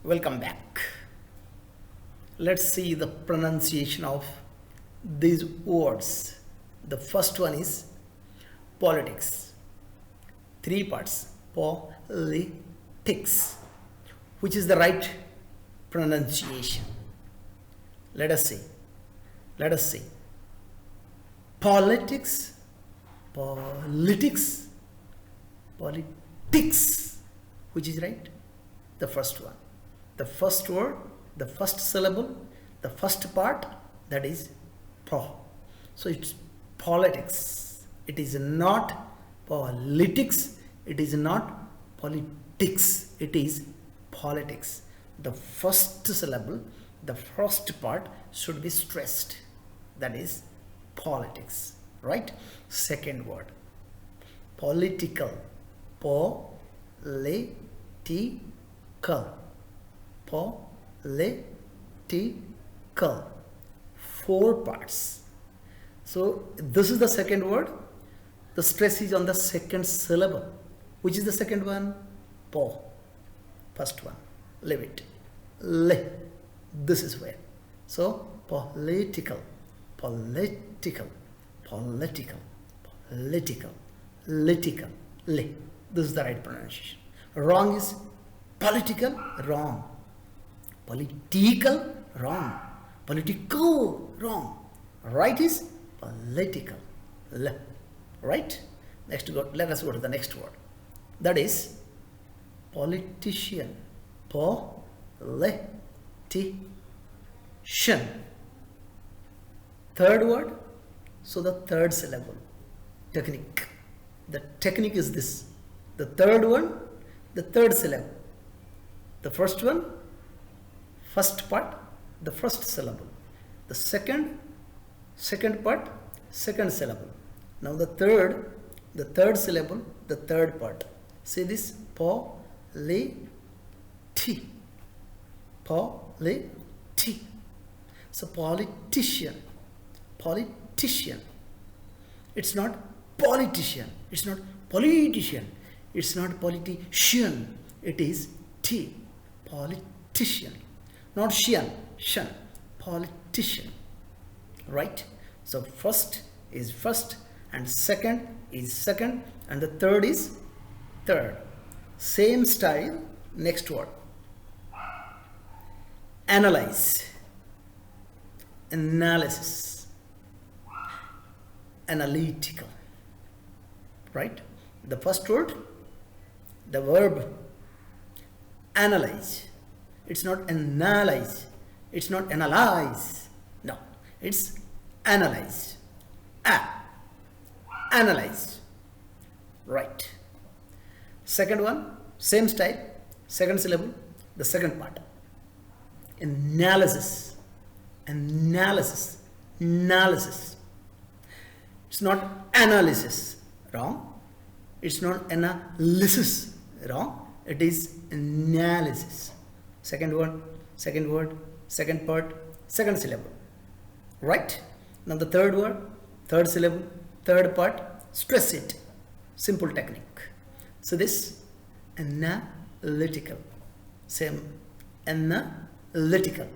Welcome back. Let's see the pronunciation of these words. The first one is politics. Three parts. Politics. Which is the right pronunciation? Let us see. Politics. Politics. Politics. Which is right? The first one. The first word, the first syllable, the first part, that is po. So it's politics. It is not politics. It is not politics. It is politics. The first syllable, the first part should be stressed. That is politics. Right? Second word. Political. Political. Political. Four parts. So this is the second word. The stress is on the second syllable. Which is the second one? Po. First one. Leave it. Le. This is where. So political. Political. Political. Political. Political. Le. This is the right pronunciation. Wrong is political. Wrong. Political. Wrong. Political. Wrong. Right is political. Le. Right? Next, let us go to the next word. That is politician. Politician. Third word. So the third syllable. Technique. The technique is this. The third one, the third syllable. The first one, first part, the first syllable. The second part, second syllable. Now the third syllable, the third part. See this? Po-li-ti. Po-li-ti. So politician. Politician. It's not politician. It's not politician. It's not politician. It is T. Politician. Not shian. Shan. Politician. Right? So first is first, and second is second, and the third is third. Same style. Next word. Analyze. Analysis. Analytical. Right? The first word, the verb analyze. It's not analyze. It's not analyze. No, it's analyze. Analyze. Right. Second one, same style, second syllable, the second part. Analysis. Analysis. Analysis. It's not analysis. Wrong. It's not analysis. Wrong. It is analysis. Second word, second part, second syllable. Right? Now the third word, third syllable, third part, stress it. Simple technique. So this analytical. Same. Analytical.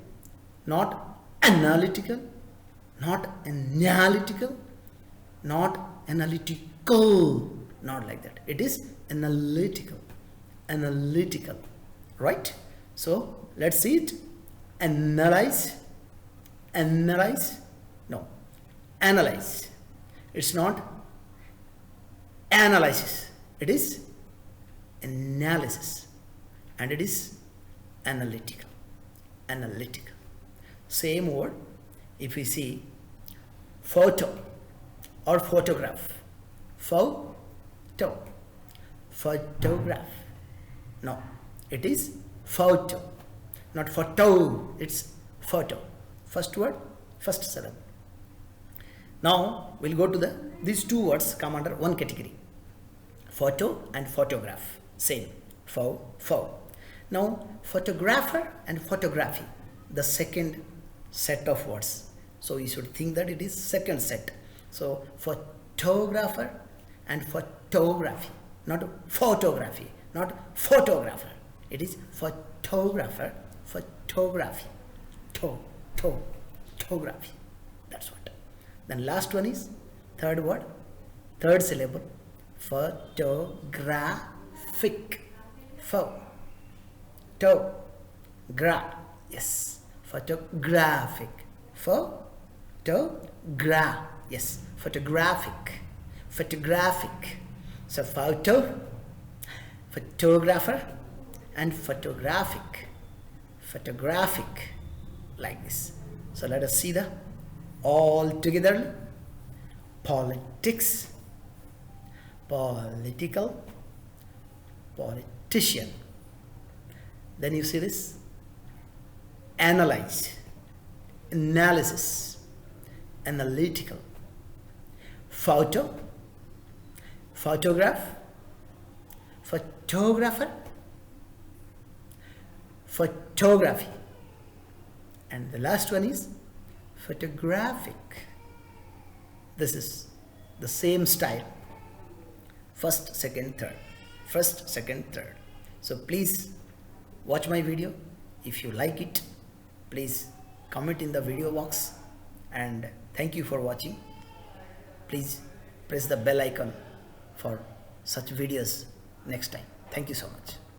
Not analytical. Not analytical. Not analytical. Not like that. It is analytical. Analytical. Right? So let's see it. Analyze. Analyze. No. Analyze. It's not analysis. It is analysis. And it is analytical. Analytical. Same word. If we see photo or photograph. Photograph. No, it is photo. Not photo. It's photo. First word, first syllable. Now we'll go to these two words come under one category. Photo and photograph. Same. Now photographer and photography. The second set of words. So you should think that it is second set. So photographer and photography, not photography, not photographer. It is photographer, photography, photography. That's what. Then last one is third word, third syllable, photographic. Yes, photographic. Yes, photographic. So photographer and photographic, like this. So let us see the all together. Politics, political, politician. Then you see this, analyze, analysis, analytical, photograph, photographer, photography, and the last one is photographic. This is the same style, first, second, third, first, second, third. So please watch my video. If you like it, please comment in the video box, and thank you for watching. Please press the bell icon for such videos next time. Thank you so much.